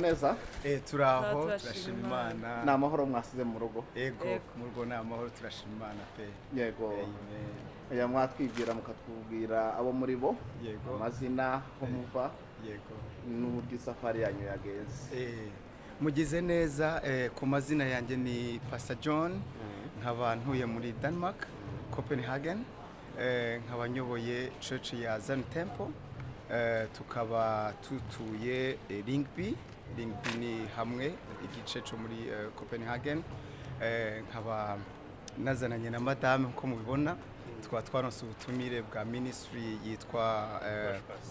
neza turaho turashima Imana na amahoro mwasize mu rugo ego mu rugo na amahoro turashima Imana pe yego ya mwatwibwira mukatubwira abo muri bo yego amazina ho muva yego n'uburyo safari yanyu yagenze mugize neza ku mazina yanjye ni Pastor John nkaba ntuye muri Denmark Copenhagen nkaba nyoboye church ya Zion Temple tukaba tutuye Ringby ni hamwe igice cyo muri Copenhagen nkaba nazananye na madame uko mubibona twaronse ubutumire bwa ministry yitwa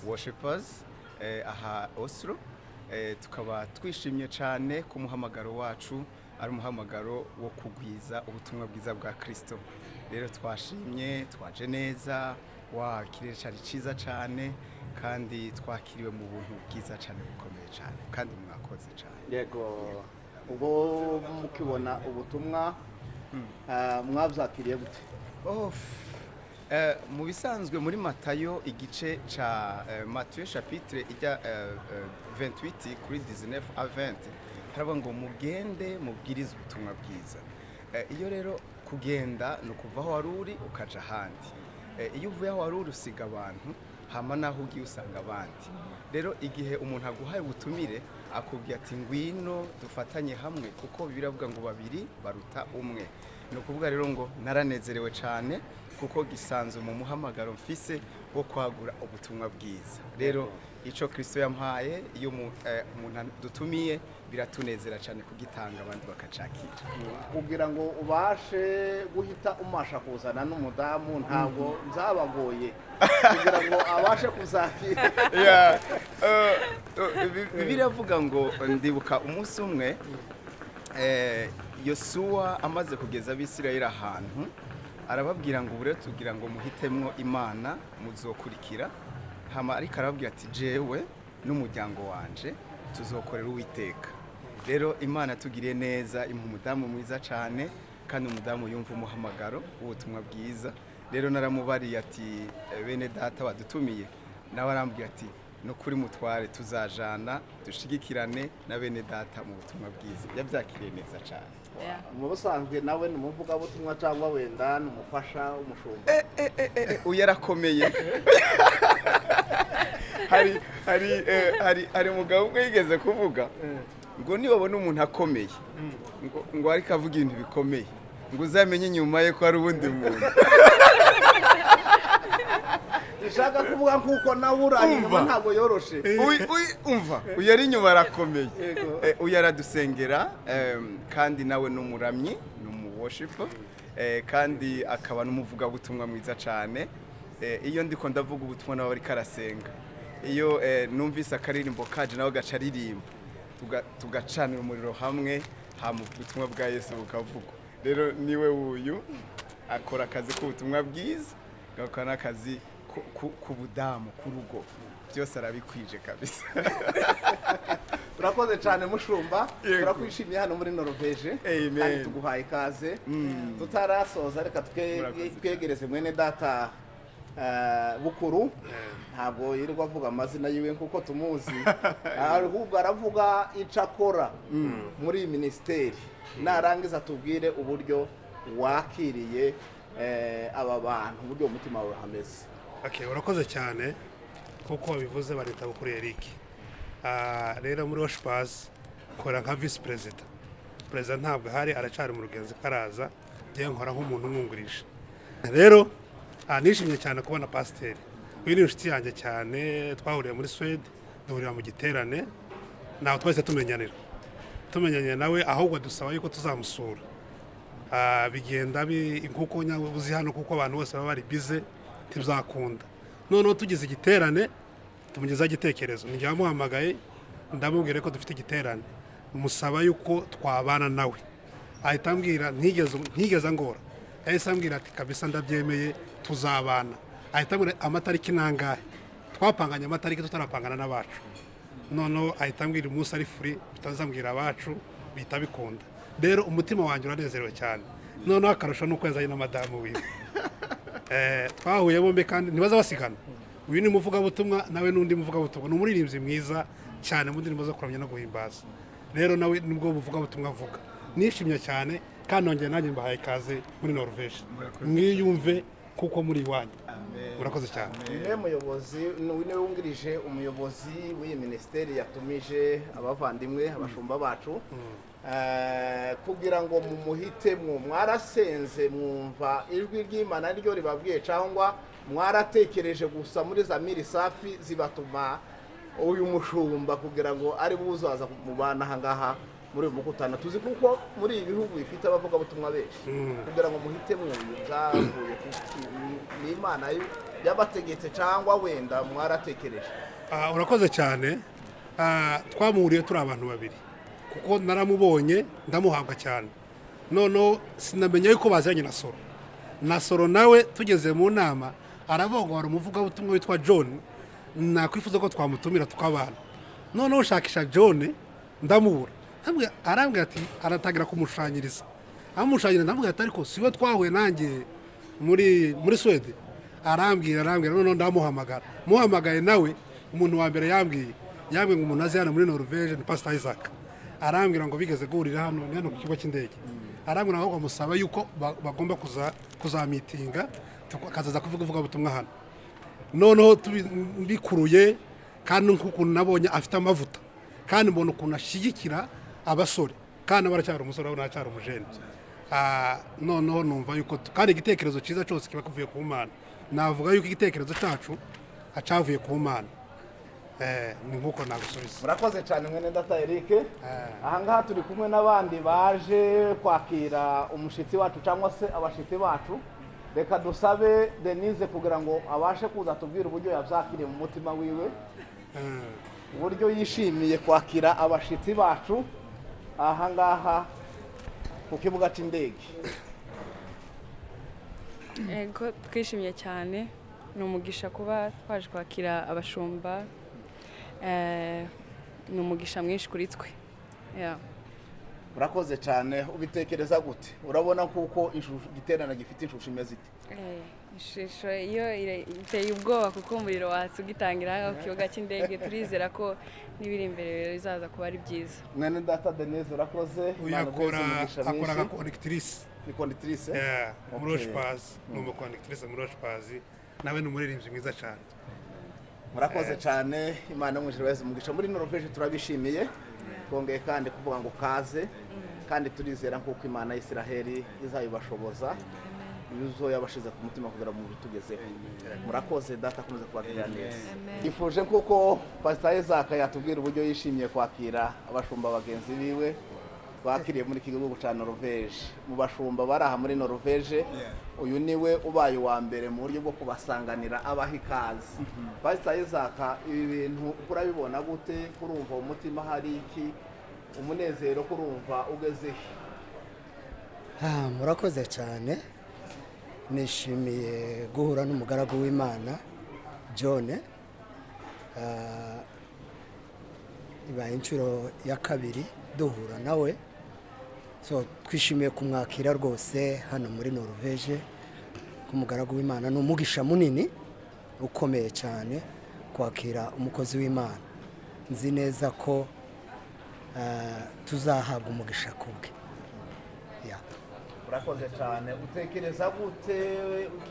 Worshipers aha Oslo tukaba twishimye cyane ku muhamagaro wacu ari umuhamagaro wo kugwiza ubutumwa bwiza bwa Kristo rero twashimye twaje neza ikirere cyari cyiza cyane kandi twakiriwe mu buntu bwiza cyane bukomeye cyane kandi mwakoze cyane. yego ubwo mukibona ubutumwa mwabyakiriye gute? Mu bisanzwe muri Matayo igice ca Matthieu chapitre ijya 28 kuri 19 à 20 haravuga ngo mugende mubwirize ubutumwa bwiza. Iyo rero kugenda ni ukuva aho wari uri ukaja ahandi. Iyo uvuye aho wari uri usiga abantu hama naho ugiye usanga abandi. Rero igihe umuntu aguhaye ubutumire akubwira ati ngwino dufatanye hamwe kuko biravuga ngo babiri baruta umwe. Ni ukuvuga rero ngo naranezerewe cyane kuko gisanzwe mu muhamagaro mfise wo kwagura ubutumwa bwiza. Rero ico Kristo yampaye iyo umuntu dutumiye biratunezera cyane kugitanga abandi bakacakira. Kugira ngo ubashe guhita umasha kuzana n'umudamu ntabwo byabagoye kugira ngo abashe kuzakira. Bibiliya avuga ngo ndibuka umunsi umwe Yosuwa amaze kugeza abisirayeli ahantu arababwira ngo ubure tugira ngo muhitemwo Imana muzokurikira, hama ariko arababwira ati jewe n'umuryango wanje tuzokorera Uwiteka. Rero Imana tugiriye neza impa umudamu mwiza cyane kandi umudamu yumva umuhamagaro w'ubutumwa bwiza. Rero naramubariye ati bene data badutumiye, nawe arambwira ati no kuri mutware tuzajana dushigikirane na bene data mu butumwa bwiza. Yabyakiriye neza cyane. Mu busanzwe nawe ni umuvuga butumwa cyangwa wenda ni umufasha umushumba? Uyarakomeye. hari umugabo ubwo yigeze kuvuga ngo nibabona umuntu akomeye ngo ariko avuga ibintu bikomeye ngo uzamenye inyuma ye ko hari ubundi muntu. Ishaka kuvuga nkuko nawe uri inyuma ntabwo yoroshe. Umva uyu ari inyuma arakomeye. Uyu aradusengera kandi nawe ni umuramyi ni umuworshipa kandi akaba n'umuvugabutumwa mwiza cyane. Iyo ndiko ndavuga ubutumwa nawe ariko arasenga, iyo numvise akaririmbo kaje nawe gaca aririmba tugacanira umuriro hamwe hama ubutumwa bwa Yesu bukavugwa. Rero niwe uyu akora akazi k'ubutumwa bwiza gakora n'akazi ku budamu ku rugo byose arabikwije kabisa. Turakoze cyane mushumba, turakwishimiye hano muri Norvege kandi tuguhaye ikaze. Tutarasoza reka twegereze mwene data Bukuru, ntabwo yirirwa avuga amazina yiwe kuko tumuzi, ahubwo aravuga icyo akora muri minisiteri. Narangiza tubwire uburyo wakiriye aba bantu, uburyo umutima wawe hameze. Urakoze cyane kuko bivuze barita Bukuru Eric. Rero muri Worshipers kora nka vice president. President ntabwo hari aracari mu rugenzi karaza, ngiye nkora nk'umuntu umwungurisha. Rero nishimye cyane kubona pasiteri. Uyu ni inshuti yanjye cyane, twahuriye muri Sweden, duhurira mu giterane, naho twese tumenyanye nawe, ahubwo dusaba yuko tuzamusura. Bigenda nkuko nyabuzi hano kuko abantu bose baba bari bize tuzakunda. Noneho tugize igiterane tumugezaho igitekerezo, njye wamuhamagaye ndamubwira ko dufite igiterane, musaba yuko twabana nawe. Ahita ambwira ntigeze ngora, yahise ambwira ati kabisa ndabyemeye tuzabana. Ahita ambwira amatariki nangahe, twapanganye amatariki tutarapangana n'abacu. Noneho ahita ambwira umunsi ari free tutazambwira abacu bita bikunda. Rero umutima wanjye uranezerewe cyane. Noneho akarusho nuko yazanye na madamu wiwe. Twahuye bombe kandi ntibaza basigana. Uyu ni muvugabutumwa nawe n'undi muvugabutumwa, ni umuririmbyi mwiza cyane mu ndirimbo zo kuramya no guhimbaza. Rero nawe nubwo buvugabutumwa avuga, nishimye cyane kandi nongeye nanjye mbahaye ikaze muri Norvege. Mwiyumve kuko muri iwanyu. Urakoze cyane. Niwe muyobozi, niwe wungirije umuyobozi w'iyi minisiteri yatumije abavandimwe abashumba bacu kugira ngo mumuhitemwo. Mwarasenze mwumva ijwi ry'Imana ryo ribabwiye cyangwa mwaratekereje gusa muri za miri safi zibatuma uyu mushumba kugira ngo ari buzaza mubana ahangaha muri uyu mukutano? Tuzi kuko muri ibi bihugu bifite abavuga butumwa benshi, kugira ngo muhitemwo byavuye ni Imana yabategetse cyangwa wenda mwaratekereje? Urakoze cyane. Twamuhuriye turi abantu babiri kuko naramubonye ndamuhabwa cyane. Noneho sinamenye yuko bazanye na Soro nawe tugeze mu nama aravuga ngo hari umuvugabutumwa witwa John nakwifuza ko twamutumira tukabana noneho ushakisha John ndamubura arambwira ati aratangira kumushushanyiriza amushushanyiriza ndamubwira ati ariko siwe twahuye nanjye muri Swede arambwira noneho ndamuhamagara muhamagaye nawe umuntu wa mbere yambwiye ngo umuntu azi hano muri Norvège ni Pastor Isaac arambwira ngo bigeze guhurira hano ku kigo cy'indege arambwira ngo bamusaba yuko bagomba kuzamitinga akazaza kuvuga ubutumwa hano noneho bikuruye kandi nk'ukuntu nabonye afite amavuta kandi mbona ukuntu ashyigikira abasore kandi baracyari umusore abona acyari umujene noneho numva yuko kandi igitekerezo cyiza cyose kiba kuvuye ku Mana navuga yuko igitekerezo cyacu acavuye ku Mana ni nk'uko nagusubiza. Murakoze cyane mwene data Eric. Ahangaha turi kumwe n'abandi baje kwakira umushitsi wacu cyangwa se abashitsi bacu. Reka dusabe Denise kugira ngo abashe kuza tubwira uburyo yabyakiriye mu mutima wiwe, uburyo yishimiye kwakira abashitsi bacu ahangaha ku kibuga cy'indege. Ego twishimiye cyane, ni umugisha kuba twaje kwakira abashumba, ni umugisha mwinshi kuri twe. Urakoze cyane. Ubitekereza gute? Urabona kuko igiterana gifite ishusho imeze ite? Ishusho iyo iteye ubwoba kuko umuriro watse ugitangira ku kibuga cy'indege, turizera ko n'ibiri imbere bizaza kuba ari byiza. Mwene data Denise urakoze. akora nka conductrice. Ni conductrice? Muri Rochepaz, ni umuconductrice muri Rochepaz, nawe ni umuririmbyi mwiza cyane. Murakoze cyane. Imana mwinjira wese umugisha muri Norvège turabishimiye. Kongeye kandi kuvuga ngo kaze kandi turizera kuko Imana y'Isiraheli izayibashoboza yuzo yabashize ku mutima kugira mu bitugezeho. Murakoze data kunoza kwakira neza. Ifuje kuko Pastor Isaac yatubwira uburyo yishimiye kwakira abashumba bagenzi biwe bakiriye muri iki gihugu cya Norvège. Mu bashumba baraha muri Norvège uyu niwe ubaye wa mbere mu buryo bwo kubasanganira abahikazi. Pastor Isaac ibi bintu kurabibona gute? Kurumva umutima hari iki? Umunezero kurumva ugeze he? Murakoze cyane. Nishimiye guhura n'umugaragu w'Imana John. Ibaye inshuro ya kabiri duhura nawe, so twishimiye kumwakira rwose hano muri Norvège. Umugaragu w'Imana ni umugisha munini ukomeye cyane kwakira umukozi w'Imana. Nzi neza ko tuzahabwa umugisha kubwe. Urakoze cyane. Utekereza gute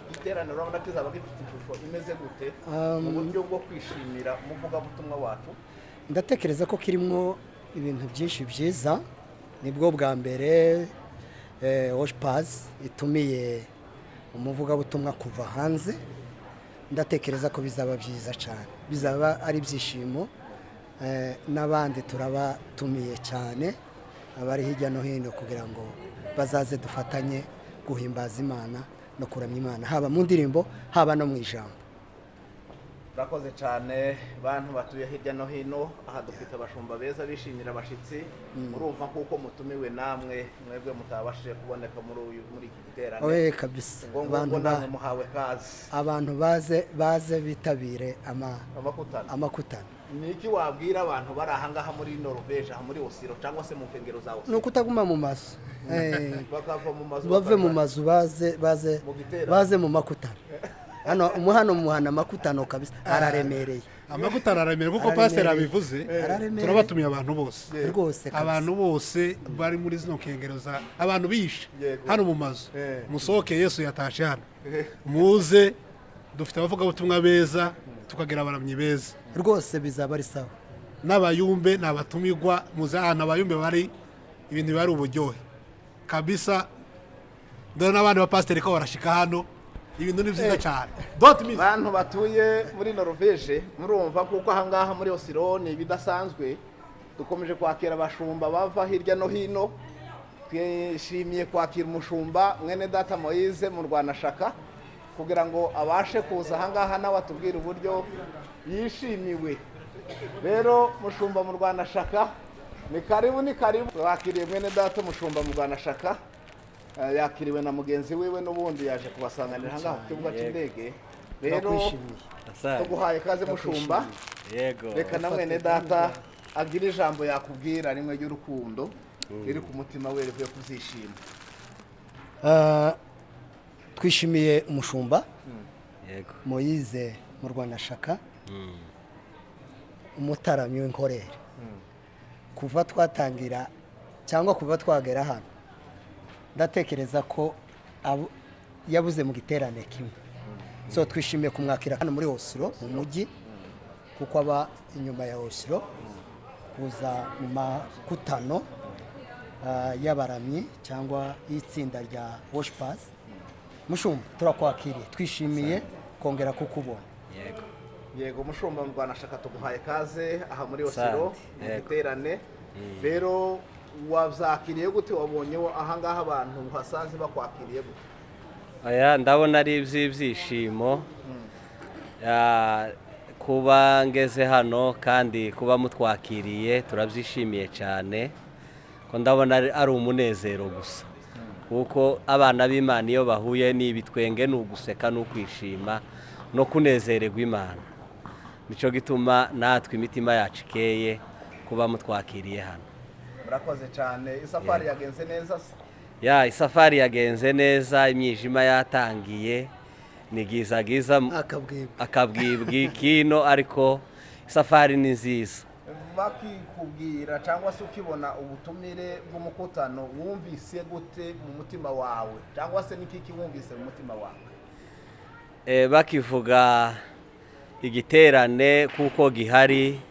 igiterane urabona kizaba gifite ishusho imeze gute mu buryo bwo kwishimira umuvugabutumwa wacu? Ndatekereza ko kirimo ibintu byinshi byiza. Nibwo bwa mbere Rochepaz itumiye umuvugabutumwa kuva hanze. Ndatekereza ko bizaba byiza cyane, bizaba ari ibyishimo. N'abandi turabatumiye cyane abari hirya no hino kugira ngo bazaze dufatanye guhimbaza Imana no kuramya Imana, haba mu ndirimbo haba no mu ijambo. Urakoze cyane. Bantu batuye hirya no hino aha dufite abashumba beza bishimira abashitsi. Urumva kuko mutumiwe namwe mwebwe mutabashije kuboneka muri iki giterane. Oye kabisa. Abantu namwe muhawe kazi. Abantu baze bitabire amakutano. Niki wabwira abantu bari ahangaha muri Norvège, aha muri Oslo cyangwa se mu nkengero za Oslo? No kutaguma mu mazu. Bakava mu mazu. Bave mu mazu baze mu makutano. Hano muhana amakutano kabisa araremereye. Amakutano araremereye kuko pastor abivuze. Turabatumiye abantu bose. Rwose abantu bose bari muri zino nkengero za abantu bishe hano mu mazu. Musohoke, Yesu yatashe hano. Muze dufite abavugabutumwa beza tukagira abaramyi beza. Rwose bizaba ari sawa. N'abayumbe n'abatumirwa muze ahantu abayumbe bari ibintu bari uburyohe kabisa. Dore n'abandi ba pastor ko barashika hano ibintu ni byiza cyane. Bantu batuye muri Norvège murumva kuko ahangaha muri Oslo ni bidasanzwe. Dukomeje kwakira abashumba bava hirya no hino. Twishimiye kwakira umushumba mwene data Moise mu Rwanashaka kugira ngo abashe kuza ahangaha nawe atubwire uburyo yishimiwe. Rero mushumba mu Rwanashaka ni karibu wakiriye mwene data mushumba mu Rwanashaka. Yakiriwe na mugenzi wiwe n'ubundi yaje kubasanganira ahangaha ku kibuga cy'indege. rero turakwishimiye. Asante. tuguhaye kaze mushumba Yego. reka na mwene data agira ijambo yakubwira rimwe ry'urukundo riri ku mutima we rivuye kuzishima. Twishimiye umushumba Yego. Moyize mu Rwanashaka, umutaramyi w'inkorere. Kuva twatangira cyangwa kuva twagera hano ndatekereza ko yabuze mu giterane kimwe. So twishimiye kumwakira hano muri Oslo mu mujyi kuko aba inyuma ya Oslo kuza mu makutano y'abaramyi cyangwa y'itsinda rya Worshipers. Mushumba turakwakiriye, twishimiye kongera kukubona. Yego. Yego mushumba mu Rwanashaka tuguhaye kaze aha muri Oslo Asante. mu Yego. giterane. Rero wazakiriye gute, wabonye aha ngaha abantu hasanze bakwakiriye gute? Aya ndabona ari ibyishimo kuba ngeze hano kandi kuba mutwakiriye turabyishimiye cyane ko ndabona ari umunezero gusa kuko abana b'Imana iyo bahuye n'ibitwenge n'uguseka n'ukwishima no kunezererwa Imana nico gituma natwe imitima yacu ikeye kuba mutwakiriye hano. Murakoze cyane. Isafari yagenze neza se? Isafari yagenze neza, imyijima yatangiye ni giza akabwibwi kino ariko isafari ni nziza. Bakikubwira cyangwa se ukibona ubutumire bw'umukutano wumvise gute mu mutima wawe, cyangwa se n'ikiki wumvise mu mutima wawe? Bakivuga igiterane kuko gihari,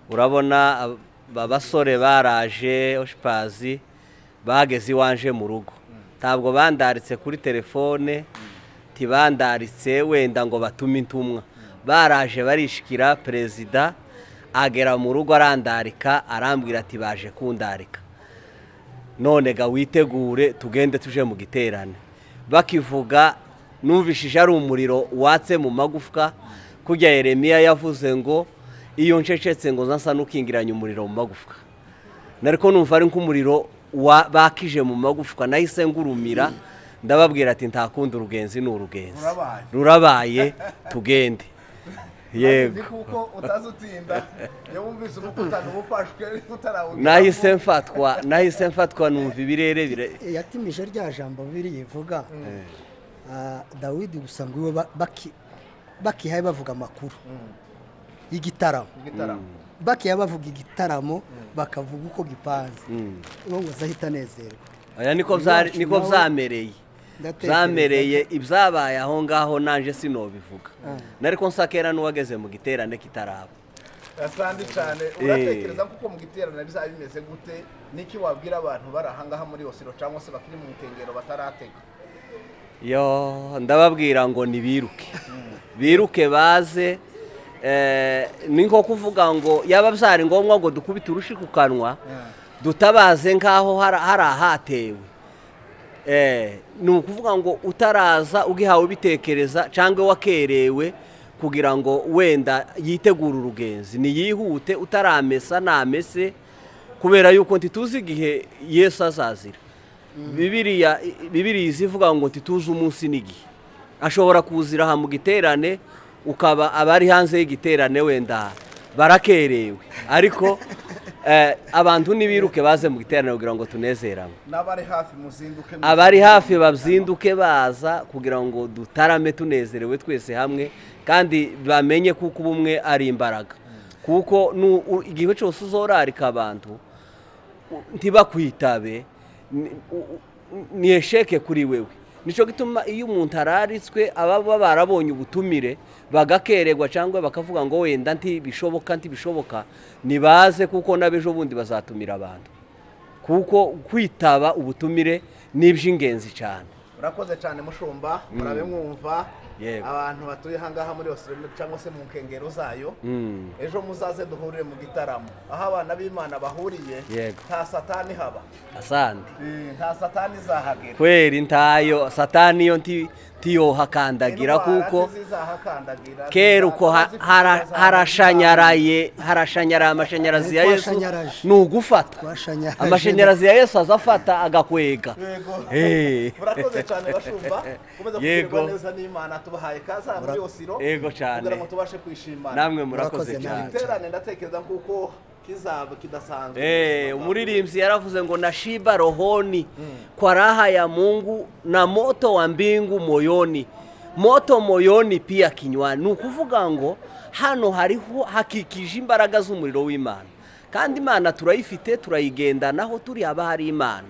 urabona abasore baraje Worshipers bageze iwanje mu rugo, ntabwo bandaritse kuri telefone, tibandaritse wenda ngo batume intumwa, baraje barishikira perezida agera mu rugo arandarika arambwira ati baje kundarika none ga witegure tugende tuje mu giterane. Bakivuga numvishije ari umuriro watse mu magufwa kujya Yeremiya yavuze ngo iyo ncecetse ngo nsa n'ukingiranye umuriro mu magufwa, nariko numva ari nk'umuriro bakije mu magufwa, nahise ngurumira ndababwira ati ntakunda urugenzi n'urugenzi rurabaye tugende. Yego. Kuko utazutinda yumvise umukutano ubufashwe utarawugira. Nahise mfatwa numva ibirere yatimije rya jambo biri yivuga Dawidi gusa ngo iwe bakihaye bavuga amakuru y'igitaramo, bakihaye bavuga igitaramo bakavuga uko gipanze ngo zahita nezerwa. Aya niko byamereye zamereye ibyabaye aho ngaho nanje sinobivuga nariko nsakera n'uwageze mu giterane kitaraba. Asandi cyane. Uratekereza kuko mu giterane bizaba bimeze gute, niki wabwira abantu bari aha ngaha muri Oslo cyangwa se bakiri mu nkengero bataratega? Ndababwira ngo nibiruke biruke baze, ni nko kuvuga ngo yaba byari ngombwa ngo dukubite urushi ku kanwa dutabaze nkaho hari ahatewe. Ni ukuvuga ngo utaraza ugihawe bitekereza cyangwa wakerewe kugira ngo wenda yitegura urugenzi niyihute, utaramesa namese kubera yuko ntituzi igihe Yesu azazira. Bibiliya izivuga ngo ntituzi umunsi n'igihe, ashobora kuzira aha mu giterane ukaba abari hanze y'igiterane wenda barakerewe, ariko abantu nibiruke baze mu giterane kugira ngo tunezerane. N'abari hafi muzinduke, abari hafi bazinduke baza kugira ngo dutarame tunezerewe twese hamwe, kandi bamenye kuko ubumwe ari imbaraga, kuko igihe cyose uzorarika abantu ntibakwitabe ni esheke kuri wewe. Nico gituma iyo umuntu araritswe ababa barabonye ubutumire bagakererwa cyangwa bakavuga ngo wenda ntibishoboka nibaze kuko nabejo bundi bazatumira abantu, kuko kwitaba ubutumire niby'ingenzi cyane. Urakoze cyane mushumba, murabe mwumva abantu batuye hangaha muri Oslo cyangwa se mu nkengero zayo. Ejo muzaze duhurire mu gitaramo aho abana b'Imana bahuriye, nta satani haba. Asante. Nta satani zahagera. Kweri ntayo satani yo tiyohakandagira kuko kera uko harashanyaraye amashanyarazi ya Yesu nugufata amashanyarazi ya Yesu azafata agakwega. Murakoze cyane bashumba, komeza kugira neza n'Imana. tubahaye kaza muri Osiro Yego cyane. kugira ngo tubashe kwishimana namwe murakoze Murakoze cyane namwe. iterane ndatekereza kuko kizaba kidasanzwe umuririmbyi yaravuze ngo nashiba rohoni kwa raha ya Mungu na moto wa mbingu moyoni moto moyoni pia kinywani. Ni ukuvuga ngo hano hariho hakikije imbaraga z'umuriro w'Imana, kandi Imana turayifite, turayigendanaho, turi haba hari Imana.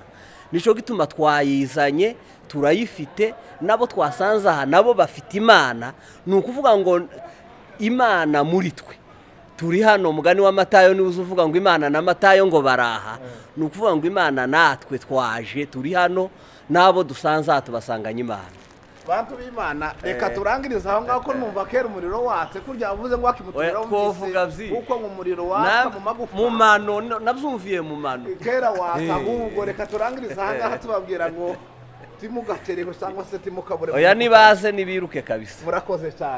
Nico gituma twayizanye, turayifite, nabo twasanze aha nabo bafite Imana. Ni ukuvuga ngo Imana muri twe turi hano. Umugani wa Matayo niwe uvuga ngo Imana na Matayo ngo baraha. Ni ukuvuga ngo Imana natwe twaje turi hano, nabo dusanze aha tubasanganye Imana. bantu b'Imana reka turangiriza aho ngaho ko numva kera umuriro watse kurya uvuze ngo akimutera wumvise kuko ngo umuriro watse mu magufa mu mano nabyumviye mu mano kera watse ahubwo reka turangiriza aha ngaha tubabwira ngo timugatereho cyangwa se timukabure oya nibaze nibiruke kabisa. murakoze cyane.